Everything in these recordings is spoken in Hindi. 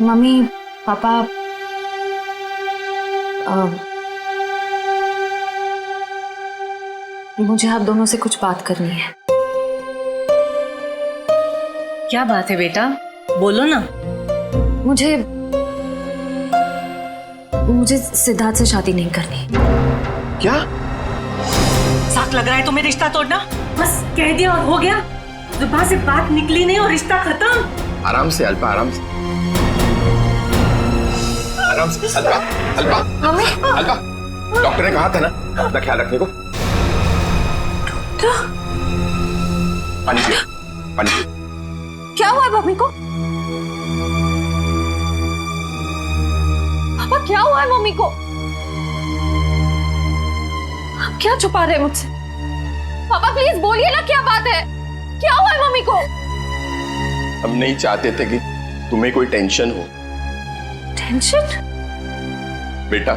मम्मी पापा मुझे आप दोनों से कुछ बात करनी है। क्या बात है बेटा, बोलो ना। मुझे सिद्धार्थ से शादी नहीं करनी। क्या? साथ लग रहा है तुम्हें रिश्ता तोड़ना? बस कह दिया और हो गया, जुबान से बात निकली नहीं और रिश्ता खत्म। आराम से अल्पा, आराम से, आराम से। अल्पा, अल्पा, मम्मी, अल्पा, डॉक्टर ने कहा था ना अपना ख्याल रखने को। पानी पियो, पानी पियो। क्या हुआ है मम्मी को? पापा क्या हुआ है मम्मी को? आप क्या छुपा रहे हैं मुझसे? पापा प्लीज बोलिए ना, क्या बात है? क्या हुआ है मम्मी को? हम नहीं चाहते थे कि तुम्हें कोई टेंशन हो। टेंशन? बेटा,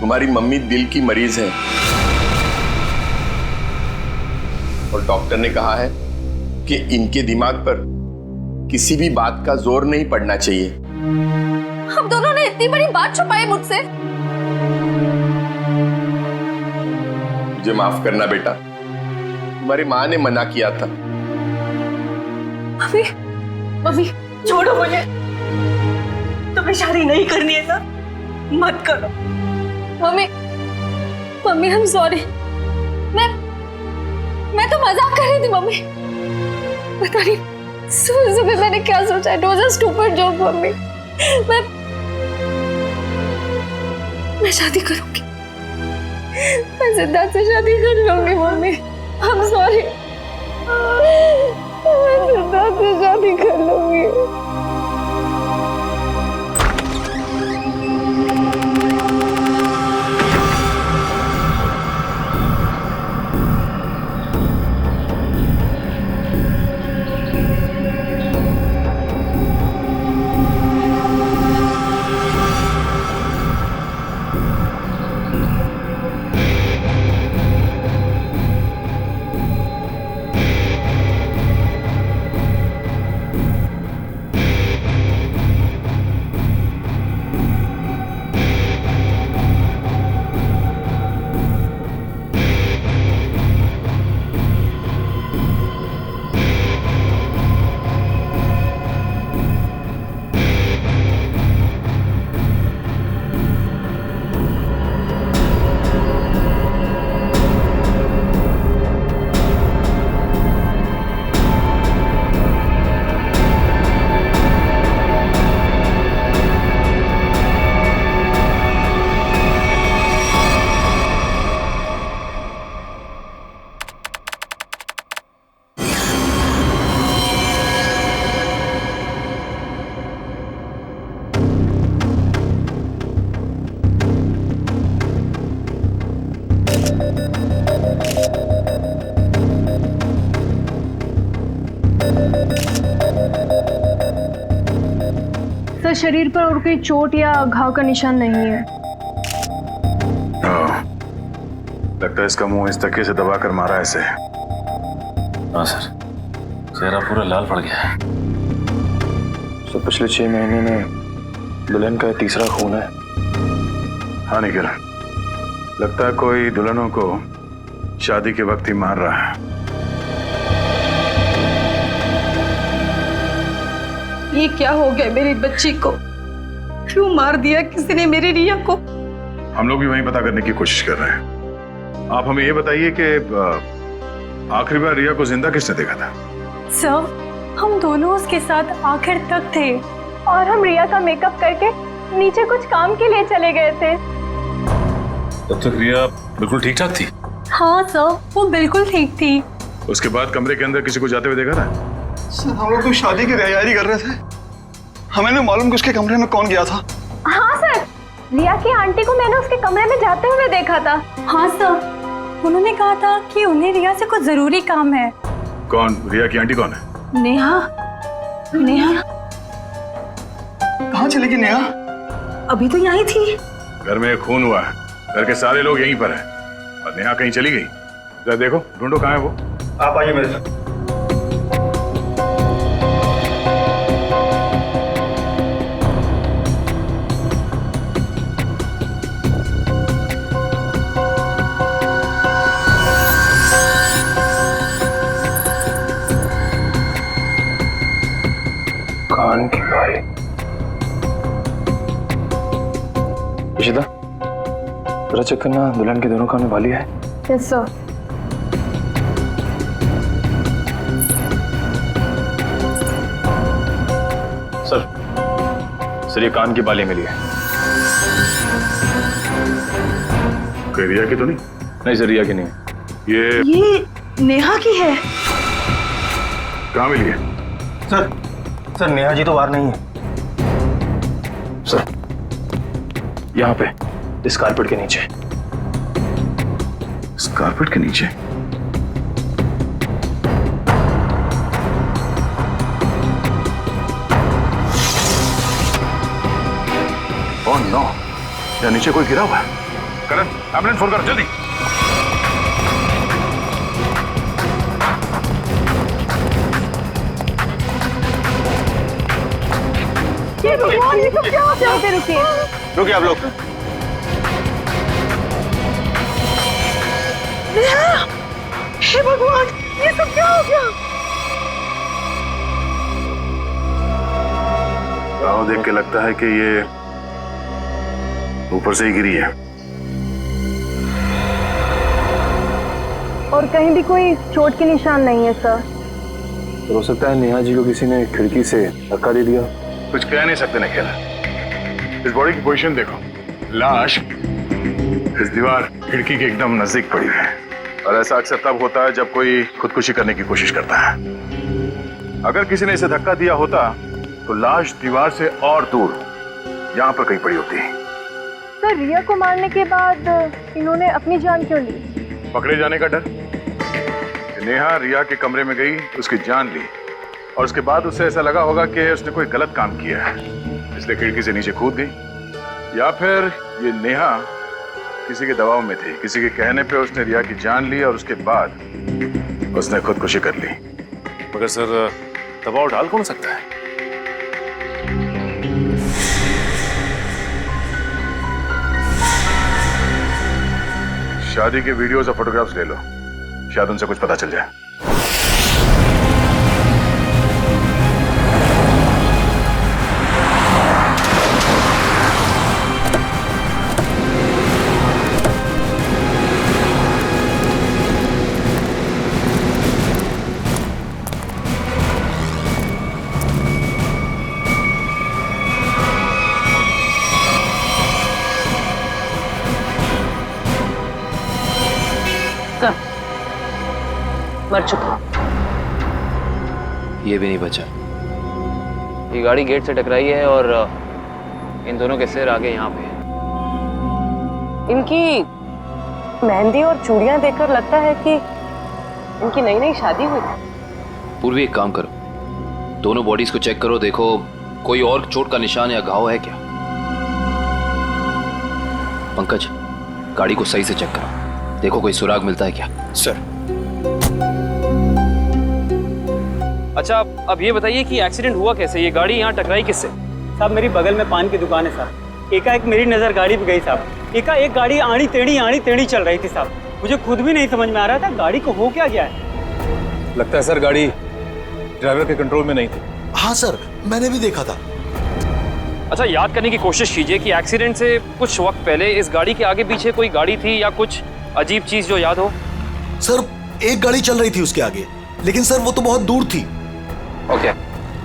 तुम्हारी मम्मी दिल की मरीज है और डॉक्टर ने कहा है कि इनके दिमाग पर किसी भी बात का जोर नहीं पड़ना चाहिए। आप दोनों ने इतनी बड़ी बात छुपाई मुझसे। मुझे माफ करना बेटा, तुम्हारी माँ ने मना किया था। मम्मी, मम्मी छोड़ो मुझे, तुम्हें शादी नहीं करनी है ना, मत करो। Mummy, mummy I am sorry. मैं तो मजाक कर रही थी मम्मी। पता नहीं सुबह मैंने क्या सोचा। It was a stupid joke mummy. मैं शादी करूंगी, मैं सिद्धार्थ से शादी कर लूंगी मम्मी। आई एम सॉरी, मैं सिद्धार्थ से शादी कर लूंगी। सर, शरीर पर और कोई चोट या घाव का निशान नहीं है। लगता है इसका मुंह इस तकिए से दबाकर मारा है इसे। हाँ सर, चेहरा पूरा लाल पड़ गया है। तो पिछले 6 महीने में दुल्हन का तीसरा खून है। हाँ निखिल, लगता है कोई दुल्हनों को शादी के वक्त ही मार रहा है। ये क्या हो गया मेरी बच्ची को? क्यों मार दिया किसी ने मेरी रिया को? हम लोग भी वही पता करने की कोशिश कर रहे हैं। आप हमें ये बताइए कि आखिरी बार रिया को जिंदा किसने देखा था? सर, हम दोनों उसके साथ आखिर तक थे और हम रिया का मेकअप करके नीचे कुछ काम के लिए चले गए थे। तब तक रिया बिल्कुल ठीक ठाक थी? हाँ सर, वो बिल्कुल ठीक थी। उसके बाद कमरे के अंदर किसी को जाते हुए देखा था? सर, हम लोग तो शादी की तैयारी कर रहे थे, हमें नहीं मालूम कि उसके कमरे में कौन गया था। हाँ सर, रिया की आंटी को मैंने उसके कमरे में जाते हुए देखा था। हाँ सर, उन्होंने कहा था कि उन्हें रिया से कुछ जरूरी काम है। कौन? रिया की आंटी कौन है? नेहा। नेहा कहाँ चली गई नेहा? अभी तो यहीं थी। घर में खून हुआ है, घर के सारे लोग यहीं पर हैं और नेहा कहीं चली गई। जरा देखो, ढूंढो कहाँ है वो। आप आइए मेरे साथ। इशिता, जरा चेक करना दुल्हन के दोनों कान में बाली है। Yes sir. सर ये कान की बाली मिली है। कोई रिया की तो नहीं? नहीं सर, रिया की नहीं है। ये नेहा की है। कहाँ मिली है? सर नेहा जी तो बाहर नहीं है। सर यहाँ पे इस कारपेट के नीचे। इस कारपेट के नीचे? ओह नो, यहाँ नीचे कोई गिरा हुआ है। करण, एम्बुलेंस फोन कर जल्दी। ये भगवान, ये सब क्या हो गया? रुकिए रुकिए आप लोग। हे भगवान, ये सब क्या हो गया? गाँव देख के लगता है कि ये ऊपर से ही गिरी है। और कहीं भी कोई चोट के निशान नहीं है सर। तो हो सकता है नेहा जी को किसी ने खिड़की से धक्का दे दिया। कुछ कह नहीं सकते निखिल। इस बॉडी की पोजीशन देखो, लाश इस दीवार खिड़की के एकदम नजदीक पड़ी है। और ऐसा अक्सर तब होता है जब कोई खुदकुशी करने की कोशिश करता है। अगर किसी ने इसे धक्का दिया होता तो लाश दीवार से और दूर यहाँ पर कहीं पड़ी होती। सर रिया को मारने के बाद इन्होंने अपनी जान क्यों ली? पकड़े जाने का डर। नेहा रिया के कमरे में गई, उसकी जान ली और उसके बाद उसे ऐसा लगा होगा कि उसने कोई गलत काम किया है, इसलिए खिड़की से नीचे कूद गई। या फिर ये नेहा किसी के दबाव में थी, किसी के कहने पे उसने रिया की जान ली और उसके बाद उसने खुदकुशी कर ली। मगर सर दबाव डाल कौन सकता है? शादी के वीडियोस और फोटोग्राफ्स ले लो, शायद उनसे कुछ पता चल जाए। मर चुका। ये भी नहीं बचा। ये गाड़ी गेट से टकराई है और इन दोनों के सिर आगे यहाँ पे है। इनकी मेहंदी और चूड़ियां देखकर लगता है कि इनकी नई नई शादी हुई। पूर्वी एक काम करो, दोनों बॉडीज को चेक करो, देखो कोई और चोट का निशान या घाव है क्या। पंकज, गाड़ी को सही से चेक करो, देखो कोई सुराग मिलता है क्या। सर। अच्छा अब ये बताइए कि एक्सीडेंट हुआ कैसे? ये गाड़ी यहाँ टकराई किससे? साहब मेरी बगल में पान की दुकान है साहब। एकाएक मेरी नज़र गाड़ी पे गई साहब। एकाएक गाड़ी आड़ी टेढ़ी चल रही थी साहब। मुझे खुद भी नहीं समझ में आ रहा था गाड़ी को हो क्या गया है। लगता है सर गाड़ी ड्राइवर के कंट्रोल में नहीं थी। हाँ सर, मैंने भी देखा था। अच्छा याद करने की कोशिश कीजिए कि एक्सीडेंट से कुछ वक्त पहले इस गाड़ी के आगे पीछे कोई गाड़ी थी या कुछ अजीब चीज जो याद हो। सर एक गाड़ी चल रही थी उसके आगे, लेकिन सर वो तो बहुत दूर थी। Okay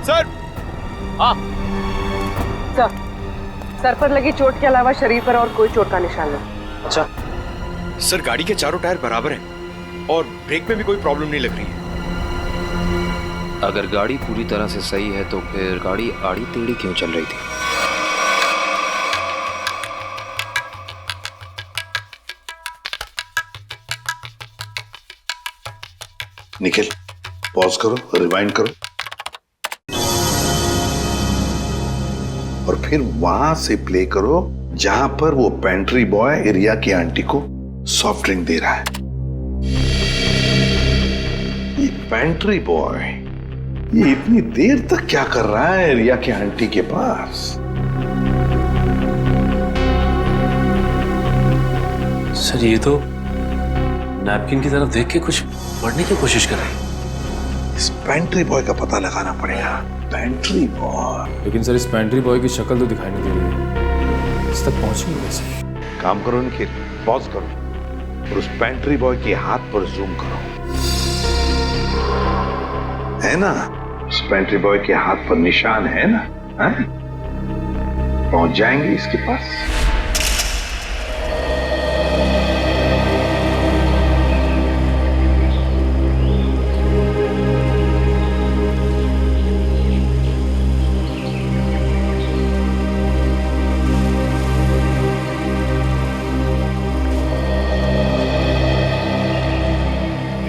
sir. हाँ सर पर लगी चोट के अलावा शरीर पर और कोई चोट का निशान नहीं। अच्छा सर गाड़ी के चारों टायर बराबर हैं और ब्रेक में भी कोई प्रॉब्लम नहीं लग रही है। अगर गाड़ी पूरी तरह से सही है तो फिर गाड़ी आड़ी टेढ़ी क्यों चल रही थी? निखिल पॉज करो, रिवाइंड करो और फिर वहां से प्ले करो जहां पर वो पेंट्री बॉय रिया की आंटी को सॉफ्ट ड्रिंक दे रहा है। ये पेंट्री बॉय ये इतनी देर तक क्या कर रहा है रिया की आंटी के पास? सर ये तो नैपकिन की तरफ देख के कुछ पढ़ने की कोशिश कर रहे हैं। इस पेंट्री बॉय का पता लगाना पड़ेगा। Pantry boy. लेकिन सर इस पेंट्री बॉय की शक्ल तो दिखाई नहीं दे रही है। इस ऑफिस तक पहुंची वैसे। काम करो निखिल, पॉज करो और उस पेंट्री बॉय के हाथ पर जूम करो। है ना, उस पेंट्री बॉय के हाथ पर निशान है ना? है? पहुंच जाएंगे इसके पास।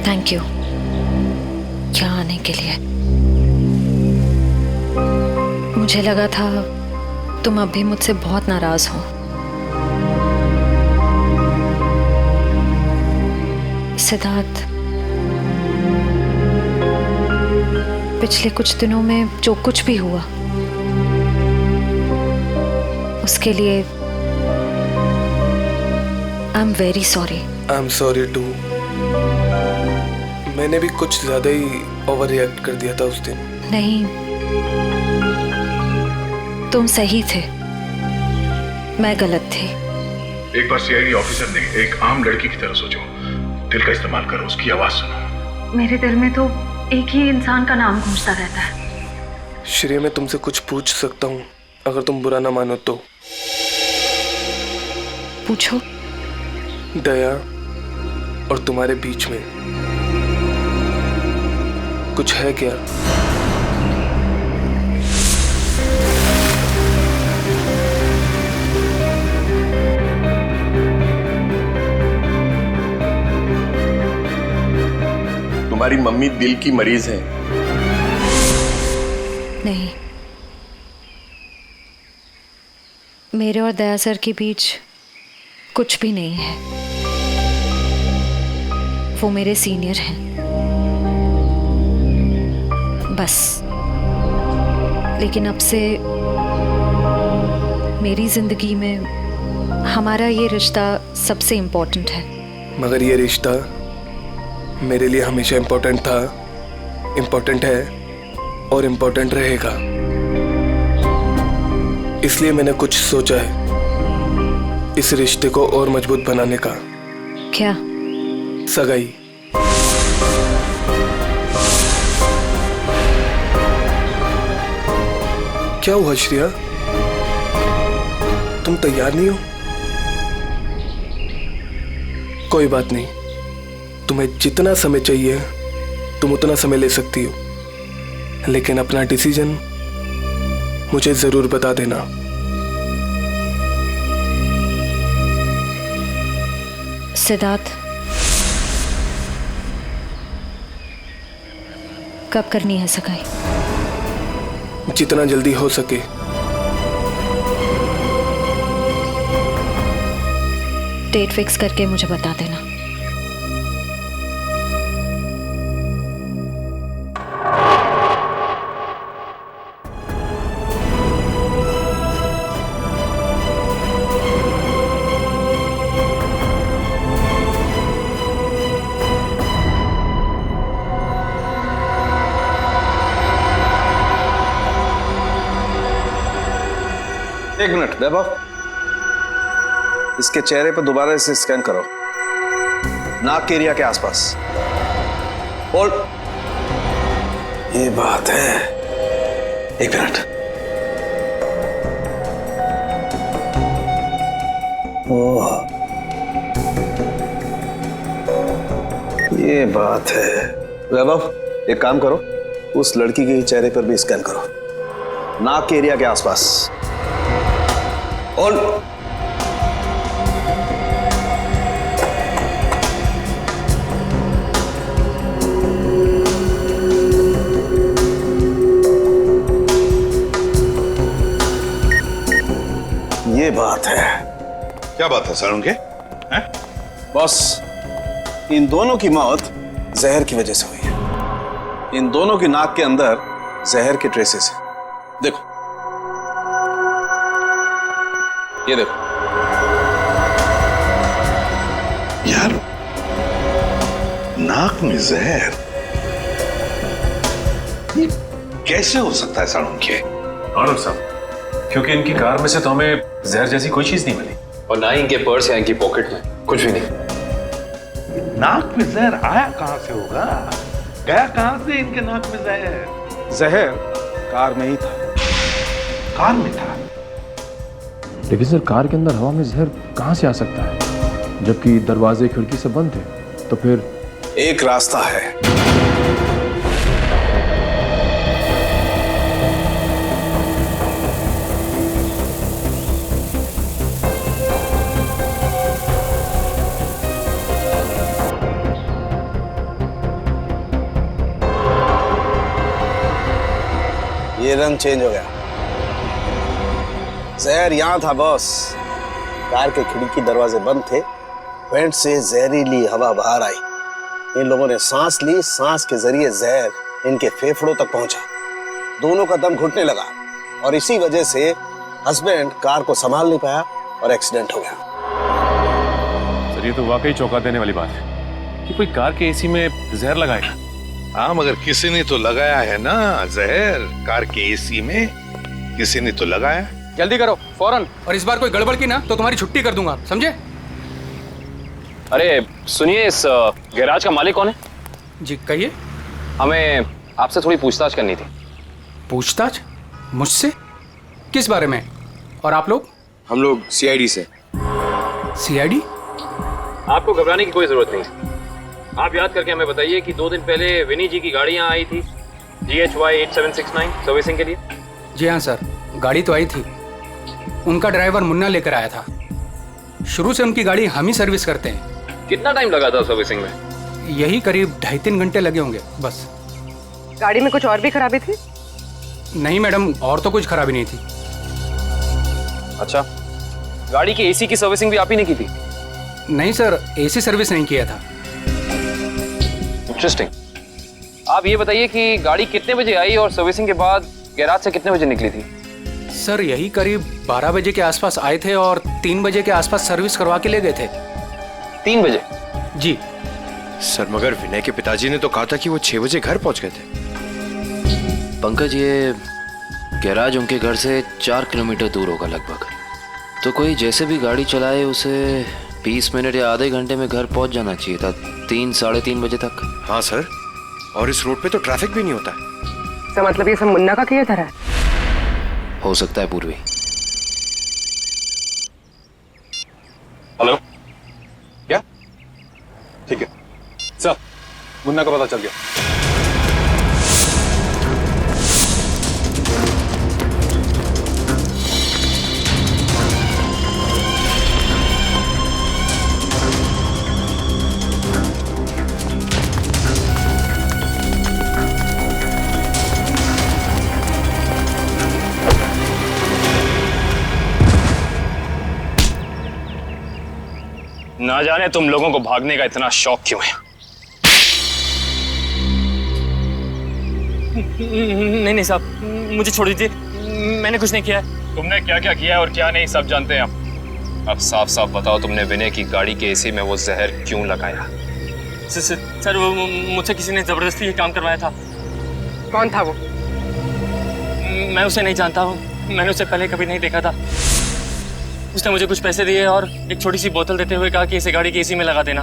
थैंक यू यहाँ आने के लिए। मुझे लगा था तुम अब भी मुझसे बहुत नाराज हो। सिद्धार्थ, पिछले कुछ दिनों में जो कुछ भी हुआ उसके लिए I am very sorry. I am sorry too. मैंने भी कुछ ज्यादा ही ओवर रिएक्ट कर दिया था उस दिन। नहीं, तुम सही थे, मैं गलत थी। एक बार सीआईडी ऑफिसर ने एक आम लड़की की तरह सोचो, दिल का इस्तेमाल करो, उसकी आवाज सुनो। मेरे दिल में तो एक ही इंसान का नाम गूंजता रहता है। श्रेया, मैं तुमसे कुछ पूछ सकता हूँ अगर तुम बुरा ना मानो तो? पूछो। दया और तुम्हारे बीच में कुछ है क्या? तुम्हारी मम्मी दिल की मरीज है। नहीं, मेरे और दया सर के बीच कुछ भी नहीं है। वो मेरे सीनियर हैं, बस। लेकिन अब से मेरी जिंदगी में हमारा ये रिश्ता सबसे इम्पोर्टेंट है। मगर ये रिश्ता मेरे लिए हमेशा इम्पोर्टेंट था, इम्पोर्टेंट है और इम्पोर्टेंट रहेगा। इसलिए मैंने कुछ सोचा है इस रिश्ते को और मजबूत बनाने का। क्या? सगाई। क्या हुआ श्रेया, तुम तैयार नहीं हो? कोई बात नहीं, तुम्हें जितना समय चाहिए तुम उतना समय ले सकती हो, लेकिन अपना डिसीजन मुझे जरूर बता देना। सिद्धार्थ, कब करनी है सगाई? जितना जल्दी हो सके। डेट फिक्स करके मुझे बता देना। एक मिनट वैभव, इसके चेहरे पर दोबारा से स्कैन करो, नाक के एरिया के आसपास। होल्ड। ये बात है, एक मिनट। ओह, ये बात है। वैभव, एक काम करो, उस लड़की के चेहरे पर भी स्कैन करो, नाक के एरिया के आसपास। होल्ड। ये बात है। क्या बात है सर उनके? बॉस, इन दोनों की मौत जहर की वजह से हुई है। इन दोनों की नाक के अंदर जहर के ट्रेसेस हैं। देखो, ये देखो। यार, नाक में जहर ये कैसे हो सकता है साड़ू के? आनंद साहब, क्योंकि इनकी कार में से तो हमें जहर जैसी कोई चीज नहीं मिली, और ना ही इनके पर्स या इनकी पॉकेट में कुछ भी नहीं। नाक में जहर आया कहां से होगा? गया कहां से इनके नाक में जहर? जहर कार में ही था। कार में था? लेकिन सर कार के अंदर हवा में जहर कहां से आ सकता है, जबकि दरवाजे खिड़की से बंद थे? तो फिर एक रास्ता है। ये रंग चेंज हो गया। जहर यहां था बॉस। कार के खिड़की दरवाजे बंद थे, वेंट से जहरीली हवा बाहर आई। इन लोगों ने सांस ली, सांस के जरिए जहर इनके फेफड़ों तक पहुंचा। दोनों का दम घुटने लगा और इसी वजह से हस्बैंड कार को संभाल नहीं पाया और एक्सीडेंट हो गया। सर ये तो वाकई चौंका देने वाली बात है कि कोई कार के एसी में जहर लगाएगा। हाँ, मगर किसी ने तो लगाया है ना जहर। कार के एसी में किसी ने तो लगाया। जल्दी करो फौरन, और इस बार कोई गड़बड़ की ना तो तुम्हारी छुट्टी कर दूंगा, समझे? अरे सुनिए, इस गैराज का मालिक कौन है? जी कहिए। हमें आपसे थोड़ी पूछताछ करनी थी। पूछताछ? मुझसे? किस बारे में? और आप लोग? हम लोग सीआईडी से। सीआईडी? आपको घबराने की कोई जरूरत नहीं। आप याद करके हमें बताइए कि 2 दिन पहले विनी जी की गाड़ी यहाँ आई थी GHY 8769 सर्विसिंग के लिए। जी हाँ सर, गाड़ी तो आई थी। उनका ड्राइवर मुन्ना लेकर आया था। शुरू से उनकी गाड़ी हम ही सर्विस करते हैं। कितना टाइम लगा था सर्विसिंग में? यही करीब 2.5-3 घंटे लगे होंगे बस। गाड़ी में कुछ और भी खराबी थी? नहीं मैडम, और तो कुछ खराबी नहीं थी। अच्छा, गाड़ी की एसी की सर्विसिंग भी आप ही ने की थी? नहीं सर, एसी सर्विस नहीं किया था। इंटरेस्टिंग। आप ये बताइए कि गाड़ी कितने बजे आई और सर्विसिंग के बाद गैराज से कितने बजे निकली थी? सर यही करीब 12 बजे के आसपास आए थे और 3 बजे के आसपास सर्विस करवा के ले गए थे। 3 बजे? जी सर, मगर विनय के पिताजी ने तो कहा था कि वो 6 बजे घर पहुंच गए थे। पंकज, ये गैराज उनके घर से 4 किलोमीटर दूर होगा लगभग। तो कोई जैसे भी गाड़ी चलाए उसे 20 मिनट या आधे घंटे में घर पहुंच जाना चाहिए था, 3-3:30 बजे तक। हाँ सर, और इस रोड पे तो ट्रैफिक भी नहीं होता। तो मतलब ये सब मुन्ना का किया था? हो सकता है पूर्वी। हेलो, क्या? ठीक है सर, मुन्ना का पता चल गया। ना जाने तुम लोगों को भागने का इतना शौक क्यों है। नहीं साहब, मुझे छोड़ दीजिए, मैंने कुछ नहीं किया है। तुमने क्या क्या किया है और क्या नहीं सब जानते हैं हम। अब साफ साफ बताओ, तुमने विनय की गाड़ी के एसी में वो जहर क्यों लगाया? सर वो मुझसे किसी ने जबरदस्ती ये काम करवाया था। कौन था वो? मैं उसे नहीं जानता हूँ, मैंने उसे पहले कभी नहीं देखा था। उसने मुझे कुछ पैसे दिए और एक छोटी सी बोतल देते हुए कहा कि इसे गाड़ी की एसी में लगा देना।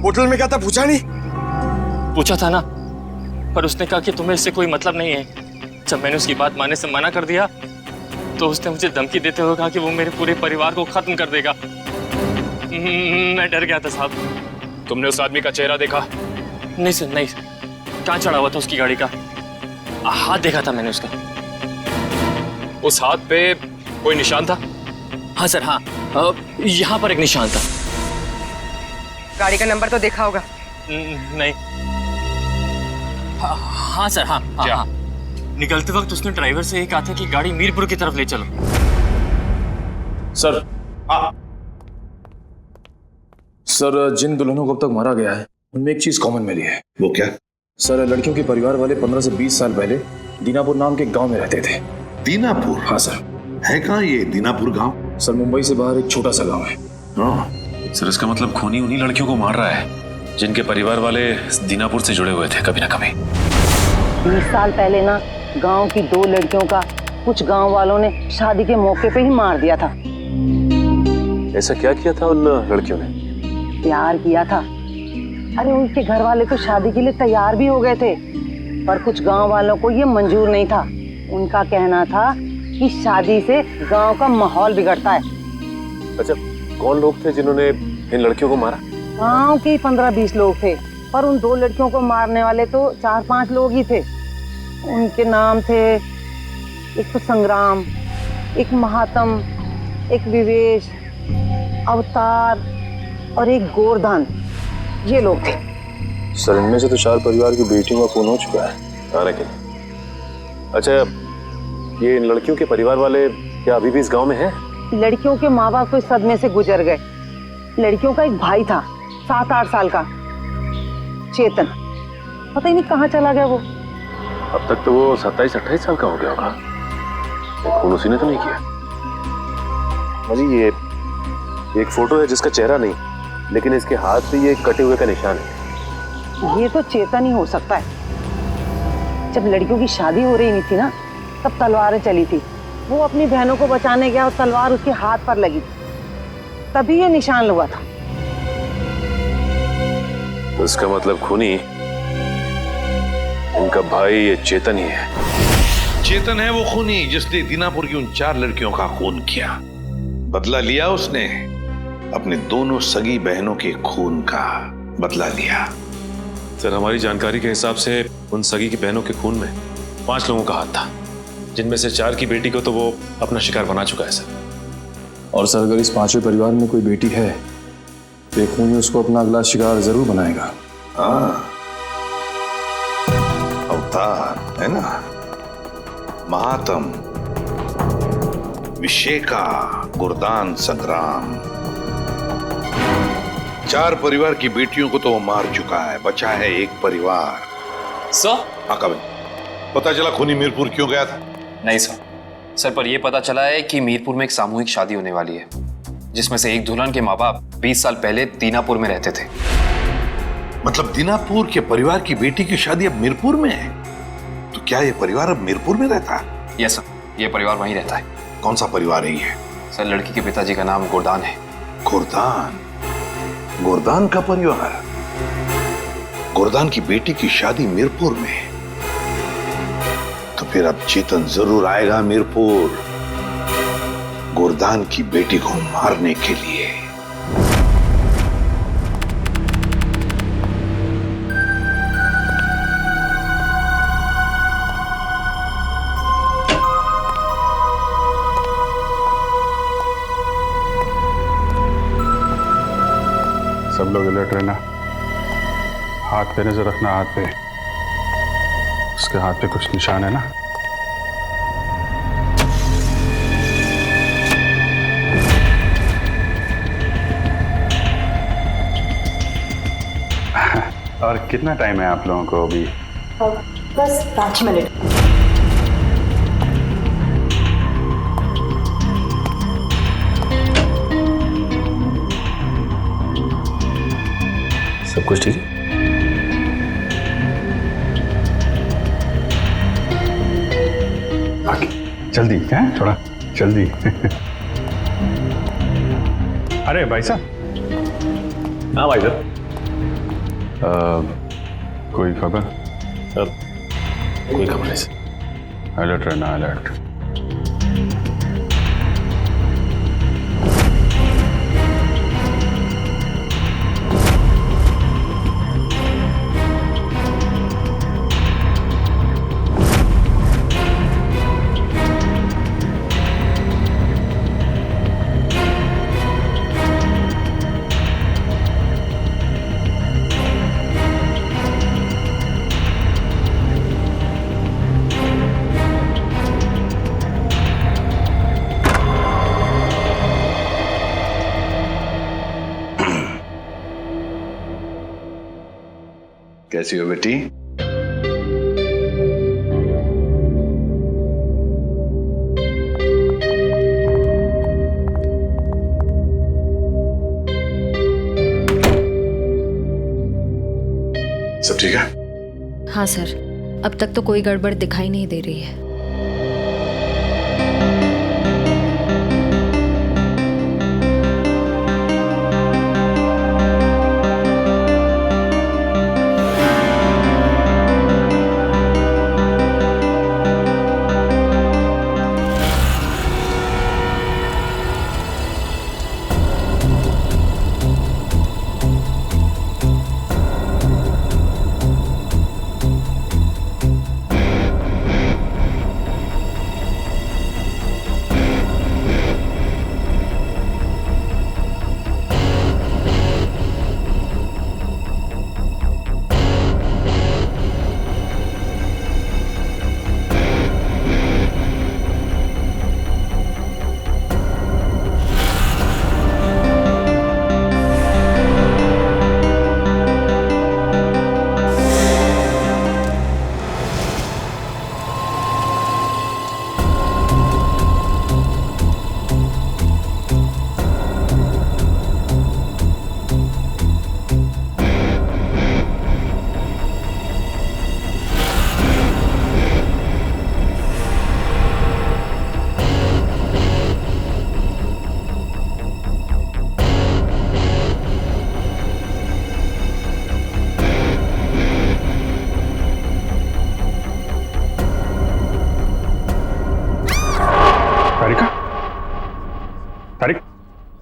बोतल में क्या था पूछा नहीं? पूछा था ना, पर उसने कहा कि तुम्हें इससे कोई मतलब नहीं है। जब मैंने उसकी बात मानने से मना कर दिया तो उसने मुझे धमकी देते हुए कहा कि वो मेरे पूरे परिवार को खत्म कर देगा। मैं डर गया था साहब। तुमने उस आदमी का चेहरा देखा? नहीं सर, नहीं। कहाँ चढ़ा हुआ था उसकी गाड़ी का? हाथ देखा था मैंने उसका। उस हाथ पे कोई निशान था? हाँ सर, हाँ, यहाँ पर एक निशान था। गाड़ी का नंबर तो देखा होगा? नहीं। हाँ सर, हाँ, क्या? हाँ। निकलते वक्त उसने ड्राइवर से ये कहा था कि गाड़ी मीरपुर की तरफ ले चलो। सर, सर जिन दुल्हनों को अब तक मारा गया है उनमें एक चीज कॉमन मिली है। वो क्या? सर, लड़कियों के परिवार वाले 15 से 20 साल पहले दीनापुर नाम के गांव में रहते थे। दीनापुर? हाँ सर। है कहाँ ये दीनापुर गांव? सर, मुंबई से बाहर एक छोटा सा गांव है। हाँ सर, इसका मतलब खूनी उन्हीं लड़कियों को मार रहा है जिनके परिवार वाले दीनापुर से जुड़े हुए थे कभी ना कभी। 20 साल पहले ना गांव की 2 लड़कियों का कुछ गांव वालों ने शादी के मौके पे ही मार दिया था। ऐसा क्या किया था उन लड़कियों ने? प्यार किया था। अरे उनके घर वाले तो शादी के लिए तैयार भी हो गए थे, पर कुछ गांव वालों को ये मंजूर नहीं था। उनका कहना था कि शादी से गांव का माहौल बिगड़ता है। अच्छा, कौन लोग थे जिन्होंने इन लड़कियों को मारा? गांव के 15-20 लोग थे, पर उन 2 लड़कियों को मारने वाले तो 4-5 लोग ही थे। उनके नाम थे, एक तो संग्राम, एक महात्म, एक विवेश, अवतार और एक गोरधान। ये लोग थे। सर, इनमें से तो 4 परिवार की बेटियों का खून हो चुका है। आने के लिए। अच्छा, ये इन लड़कियों के परिवार वाले क्या अभी भी इस गांव में हैं? लड़कियों के माँ बाप तो इस सदमे से गुजर गए। लड़कियों का एक भाई था 7-8 साल का, चेतन। पता ही नहीं कहाँ चला गया वो। अब तक तो वो 27-28 साल का हो गया होगा। खून उसी ने तो नहीं किया। अजी, ये एक फोटो है जिसका चेहरा नहीं, लेकिन इसके हाथ पे ये कटे हुए का निशान है। ये तो चेतन ही हो सकता है। जब लड़कियों की शादी हो रही नहीं थी ना, तब तलवारें चली थी। वो अपनी बहनों को बचाने गया और तलवार उसके हाथ पर लगी, तभी ये निशान हुआ था। तो इसका मतलब खूनी इनका भाई ये चेतन ही है। चेतन है वो खूनी जिसने दीनापुर की उन 4 लड़कियों का खून किया। बदला लिया उसने, अपने दोनों सगी बहनों के खून का बदला लिया। सर, हमारी जानकारी के हिसाब से उन सगी की बहनों के खून में 5 लोगों का हाथ था, जिनमें से 4 की बेटी को तो वो अपना शिकार बना चुका है सर। और सर, अगर इस 5वें परिवार में कोई बेटी है तो खूनी उसको अपना अगला शिकार जरूर बनाएगा। हाँ, अवतार है ना, महात्म, विशेका, गुरदान, संग्राम। 4 परिवार की बेटियों को तो वो मार चुका है, बचा है एक परिवार। सर? हाँ कबिल, पता चला खूनी मीरपुर क्यों गया था? नहीं सर, पर यह पता चला है कि मीरपुर में एक सामूहिक शादी होने वाली है, जिसमें से एक दुल्हन के माँ बाप 20 साल पहले दीनापुर में रहते थे। मतलब दीनापुर के परिवार की बेटी की शादी अब मीरपुर में है? तो क्या ये परिवार अब मीरपुर में रहता है? यस सर, ये परिवार वहीं रहता है। कौन सा परिवार है ये? सर, लड़की के पिताजी का नाम गोरदान है। गोरदान? गोरदान का परिवार? गोरदान की बेटी की शादी मीरपुर में? तो फिर अब चेतन जरूर आएगा मीरपुर, गोरदान की बेटी को मारने के लिए। सब लोग अलर्ट रहना। हाथ पे नजर रखना, हाथ पे। उसके हाथ पे कुछ निशान है ना? और कितना टाइम है आप लोगों को अभी? बस 5 मिनट। सब कुछ ठीक है? जल्दी है, थोड़ा जल्दी। अरे भाई साहब। हाँ भाई साहब। कोई खबर? कोई खबर नहीं सर। अलर्ट रहना, अलर्ट। कैसी हो बेटी? सब ठीक है? हाँ सर, अब तक तो कोई गड़बड़ दिखाई नहीं दे रही है।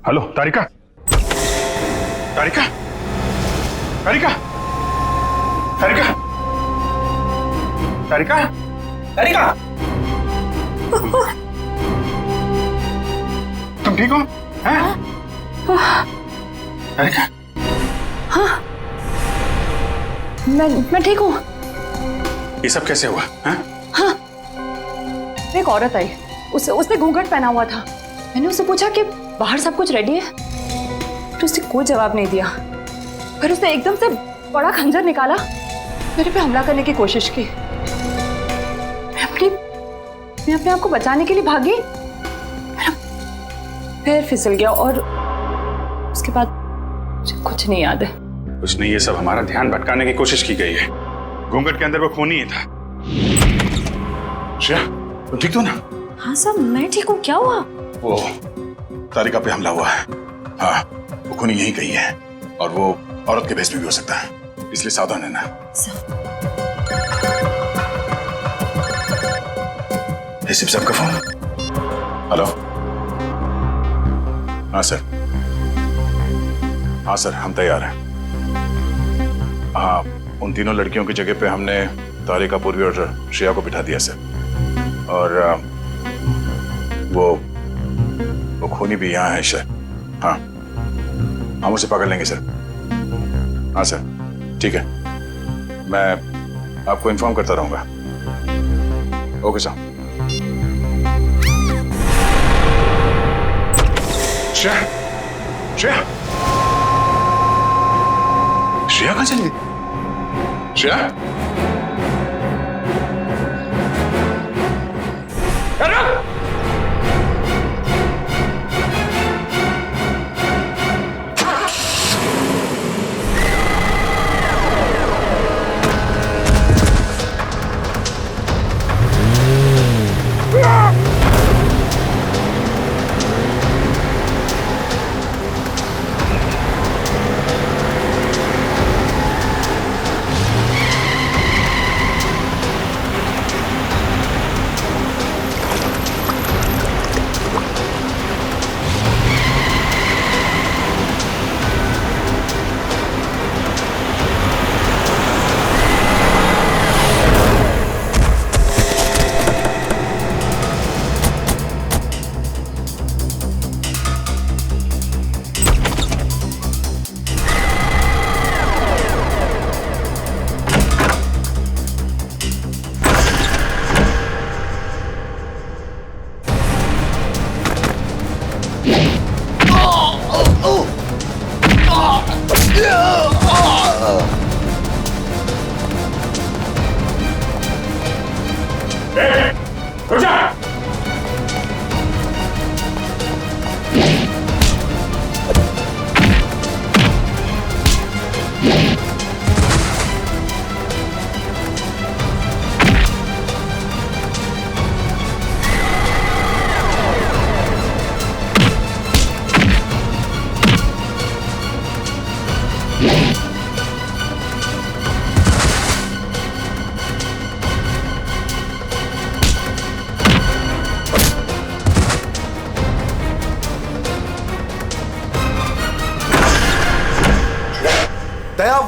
हेलो तारिका, तारिका, तारिका, तारिका, तारिका, तारिका, तुम ठीक हो? हैं? तारिका, हाँ, मैं ठीक हूँ। ये सब कैसे हुआ? हैं? हाँ, एक औरत आई, उसने घूंघट पहना हुआ था। मैंने उससे पूछा कि बाहर सब कुछ रेडी है, तो उसने कोई जवाब नहीं दिया। फिर उसने एकदम से बड़ा खंजर निकाला, मेरे पे हमला करने की कोशिश की। मैं अपने आप को बचाने के लिए भागी, मेरा पैर फिसल गया और उसके बाद मुझे कुछ नहीं याद है। कुछ नहीं, ये सब हमारा ध्यान भटकाने की कोशिश की गई है। घूंघट के अंदर वो खून ही था। श्रेया, तुम ठीक हो ना? हाँ सर, मैं ठीक हूँ। क्या हुआ? वो तारिका पे हमला हुआ है। हाँ, वो खूनी यहीं कहीं है और वो औरत के भेष में भी हो सकता है, इसलिए सावधान रहना। एसीपी साहब का फोन। हेलो। हाँ सर, हाँ सर, हम तैयार हैं। हाँ, उन तीनों लड़कियों की जगह पे हमने तारिका, पूर्वी और श्रेया को बिठा दिया सर। और वो खूनी भी यहाँ है सर। हाँ, हम उसे पकड़ लेंगे सर। हाँ सर, ठीक है, मैं आपको इन्फॉर्म करता रहूंगा। Okay sir. श्रेया, श्रेया, श्रेया कहाँ चली गई? श्रेया,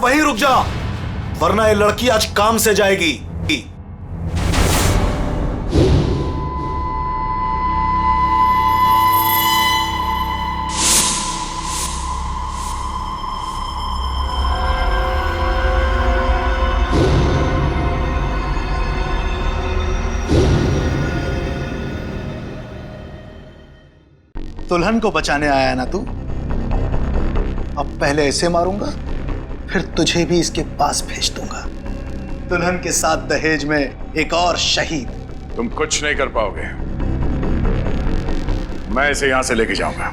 चुपचाप वहीं रुक जा, वरना ये लड़की आज काम से जाएगी। दुल्हन को बचाने आया ना तू? अब पहले ऐसे मारूंगा, फिर तुझे भी इसके पास भेज दूंगा। दुल्हन के साथ दहेज में एक और शहीद। तुम कुछ नहीं कर पाओगे, मैं इसे यहां से लेके जाऊंगा।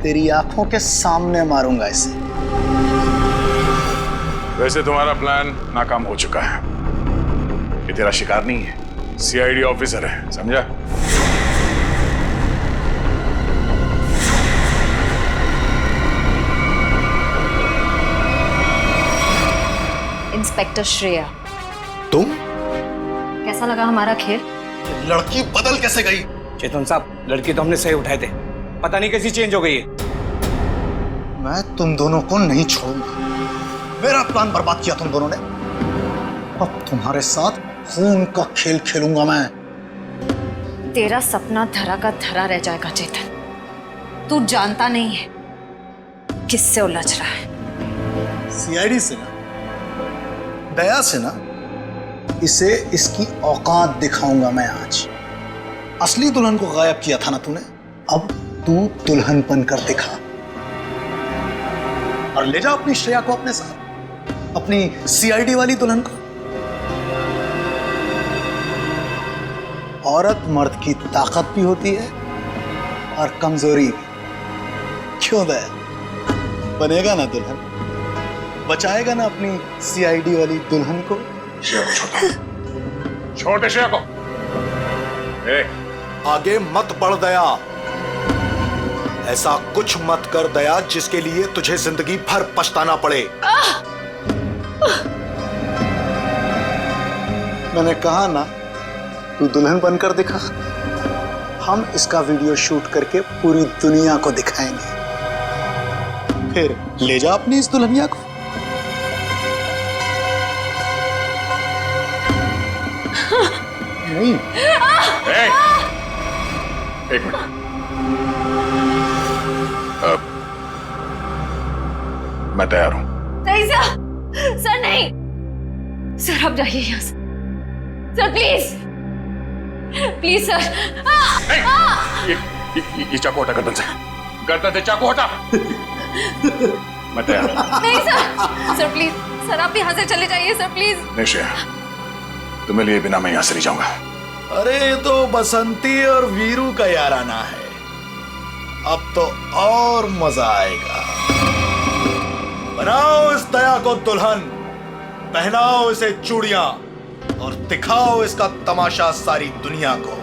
तेरी आंखों के सामने मारूंगा इसे। वैसे तुम्हारा प्लान नाकाम हो चुका है। ये तेरा शिकार नहीं है, सीआईडी ऑफिसर है, समझा? इंस्पेक्टर श्रेया, तुम? कैसा लगा हमारा खेल? लड़की बदल कैसे गई? चेतन साहब, लड़की तो हमने सही उठाए थे, पता नहीं कैसी चेंज हो गई है। मैं तुम दोनों को नहीं छोड़ूंगा। मेरा प्लान बर्बाद किया तुम दोनों ने, अब तुम्हारे साथ खून का खेल खेलूंगा मैं। तेरा सपना धरा का धरा रह जाएगा चेतन। तू जानता नहीं है किससे उलझ रहा है। सीआईडी से ना, दया से ना, इसे इसकी औकात दिखाऊंगा मैं आज। असली दुल्हन को गायब किया था ना तूने, अब तू दुल्हन बनकर दिखा और ले जा अपनी श्रेया को अपने साथ, अपनी सीआईडी वाली दुल्हन को। औरत मर्द की ताकत भी होती है और कमजोरी भी। क्यों दया? बनेगा ना दुल्हन? बचाएगा ना अपनी सीआईडी वाली दुल्हन को? छोटे श्रेया को आगे मत बढ़ दया। ऐसा कुछ मत कर दया जिसके लिए तुझे जिंदगी भर पछताना पड़े। मैंने कहा ना, तू दुल्हन बनकर दिखा। हम इसका वीडियो शूट करके पूरी दुनिया को दिखाएंगे, फिर ले जा अपनी इस दुल्हनिया को। नहीं। एक मिनट, मैं तैयार हूं। नहीं सर, नहीं सर, आप जाइए यहाँ से सर, प्लीज प्लीज सर। ये चाकू हटा गर्दन से, गर्दन से चाकू हटा। मैं तैयार हूं। नहीं सर, सर प्लीज सर, आप यहाँ से चले जाइए सर, प्लीज। नहीं श्रेया, तुम्हें लिए बिना मैं यहां से नहीं जाऊंगा। अरे ये तो बसंती और वीरू का याराना है, अब तो और मजा आएगा। बनाओ इस दया को दुल्हन, पहनाओ इसे चूड़ियां और दिखाओ इसका तमाशा सारी दुनिया को।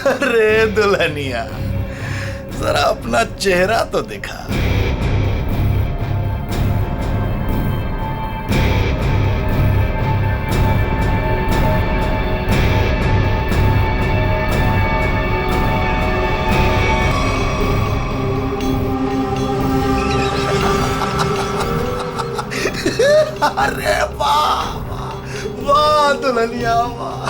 अरे दुल्हनिया, जरा अपना चेहरा तो दिखा। अरे वाह वाह दुल्हनिया, वाह।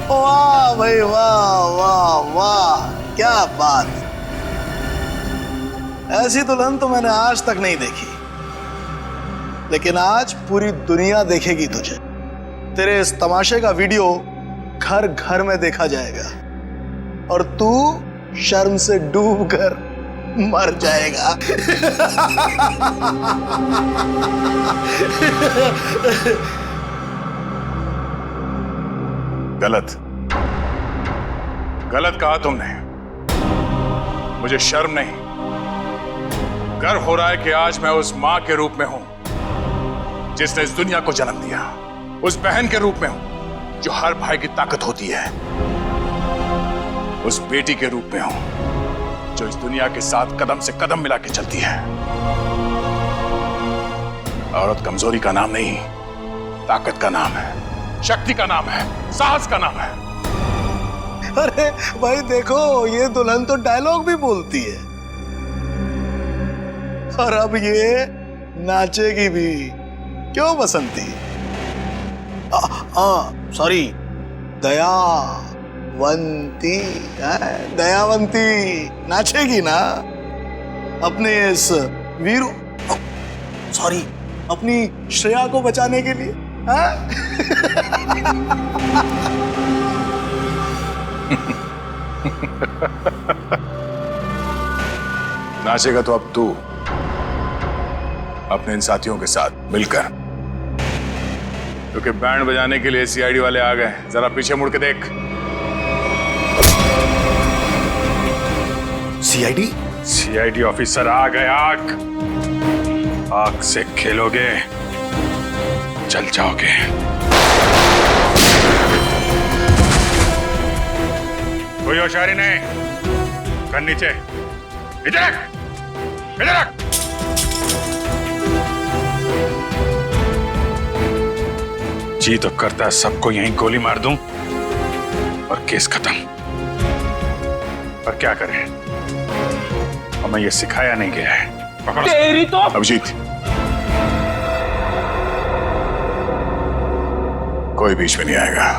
वाह भाई, वाह वाह वाह, क्या बात। ऐसी दुल्हन तो मैंने आज तक नहीं देखी, लेकिन आज पूरी दुनिया देखेगी तुझे। तेरे इस तमाशे का वीडियो घर घर में देखा जाएगा और तू शर्म से डूब कर मर जाएगा। गलत। गलत कहा तुमने। मुझे शर्म नहीं, गर्व हो रहा है कि आज मैं उस मां के रूप में हूं जिसने इस दुनिया को जन्म दिया, उस बहन के रूप में हूं जो हर भाई की ताकत होती है, उस बेटी के रूप में हूं जो इस दुनिया के साथ कदम से कदम मिला के चलती है। औरत कमजोरी का नाम नहीं, ताकत का नाम है, शक्ति का नाम है, साहस का नाम है। अरे भाई देखो, ये दुल्हन तो डायलॉग भी बोलती है और अब ये नाचेगी भी। क्यों बसंती? सॉरी, दयावंती। दयावंती नाचेगी ना अपने इस वीरू, सॉरी, अपनी श्रेया को बचाने के लिए। नाचेगा तो अब तू अपने इन साथियों के साथ मिलकर, क्योंकि बैंड बजाने के लिए सीआईडी वाले आ गए। जरा पीछे मुड़ के देख। सीआईडी? सीआईडी ऑफिसर आ गए। आग से खेलोगे, जल जाओगे। कोई होशियारी नहीं, कर नीचे, इधर रख, इधर रख। जी तो करता है सबको यहीं गोली मार दूं और केस खत्म, पर क्या करें, हमें ये सिखाया नहीं गया है। तेरी तो अभिजीत, कोई बीच में नहीं आएगा।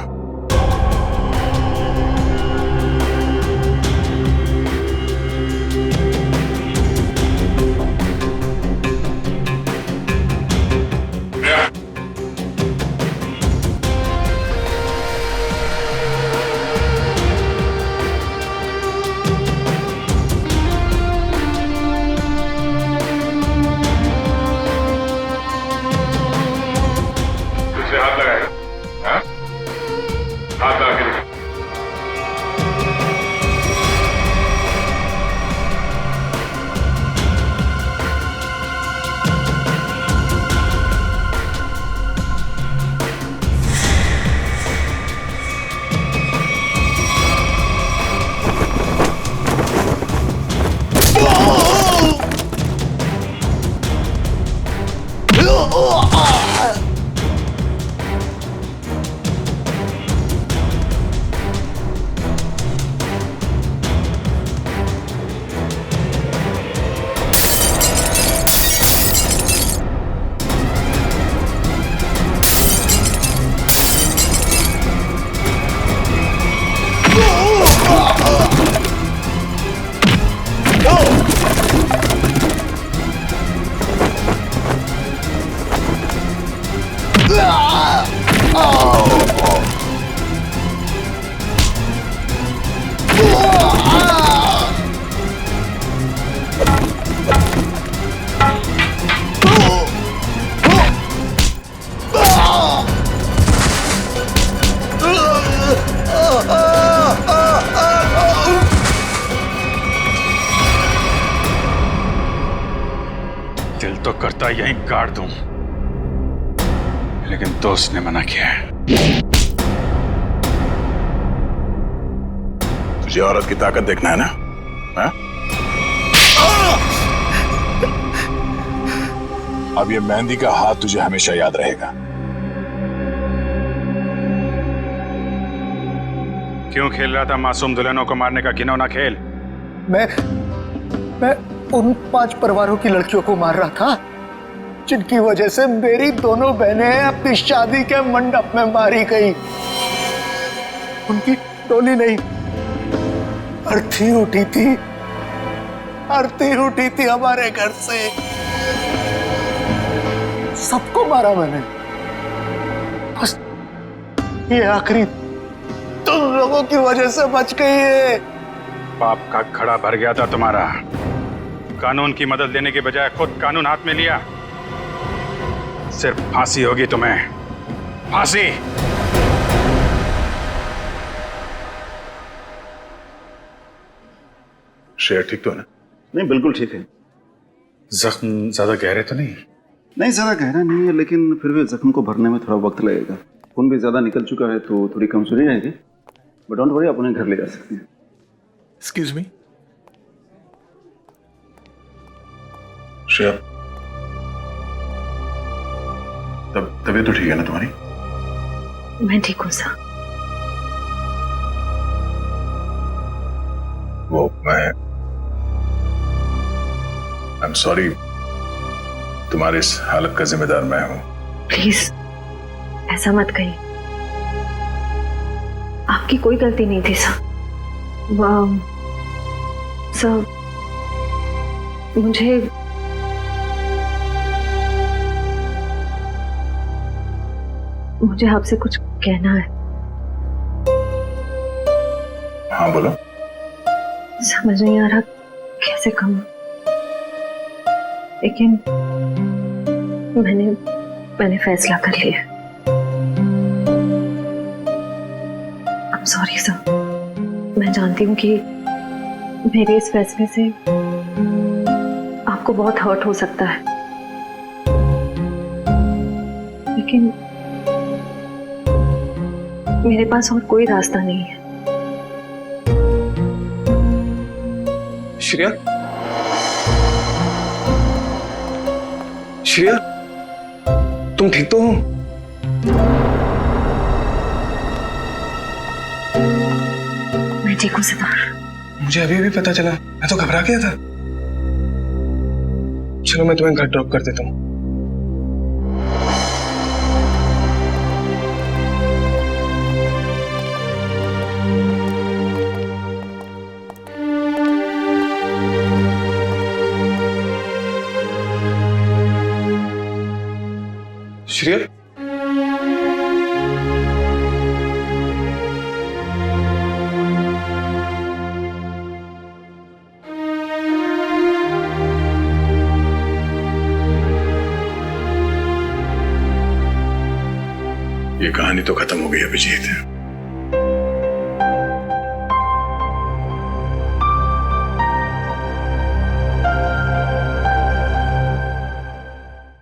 हाथ लगाएगा, हाँ? हाथ लगा के देखो। दिल तो करता यहीं गाड़ दूं, लेकिन दोस्त ने मना किया है। तुझे औरत की ताकत देखना है ना? हा? अब ये मेहंदी का हाथ तुझे हमेशा याद रहेगा। क्यों खेल रहा था मासूम दुल्हनों को मारने का घिनौना खेल? मैं उन 5 परिवारों की लड़कियों को मार रहा था जिनकी वजह से मेरी दोनों बहनें अपनी शादी के मंडप में मारी गई। उनकी टोली नहीं, अर्थी उठी थी, अर्थी उठी थी हमारे घर से। सबको मारा मैंने, बस ये आखिरी तुम लोगों की वजह से बच गई है। पाप का घड़ा भर गया था तुम्हारा। कानून की मदद लेने के बजाय खुद कानून हाथ में लिया। सिर्फ फांसी होगी तुम्हें, फांसी। श्रेया ठीक तो है ना? नहीं, बिल्कुल ठीक है। जख्म ज्यादा गहरे तो नहीं? नहीं, ज्यादा गहरा नहीं है, लेकिन फिर भी जख्म को भरने में थोड़ा वक्त लगेगा। खून भी ज्यादा निकल चुका है तो थोड़ी कमजोरी रहेगी, बट डोंट वरी, आप उन्हें घर ले जा सकते हैं। एक्सक्यूज मी श्रेया, तबीयत तो ठीक है ना तुम्हारी? मैं ठीक हूँ सर। वो आई एम सॉरी, तुम्हारी इस हालत का जिम्मेदार मैं हूं। प्लीज ऐसा मत कहिए, आपकी कोई गलती नहीं थी सर। सर मुझे आपसे कुछ कहना है। हाँ बोलो। समझ नहीं आ रहा कैसे कहूं, लेकिन मैंने फैसला कर लिया। I'm sorry सर, मैं जानती हूँ कि मेरे इस फैसले से आपको बहुत हर्ट हो सकता है, लेकिन मेरे पास और कोई रास्ता नहीं है। श्रेया, श्रेया, तुम ठीक तो हो? मैं ठीक हूँ सिद्धार्थ। मुझे अभी भी पता चला, मैं तो घबरा गया था। चलो मैं तुम्हें घर ड्रॉप कर देता हूँ। श्रेया, ये कहानी तो खत्म हो गई अभिजीत।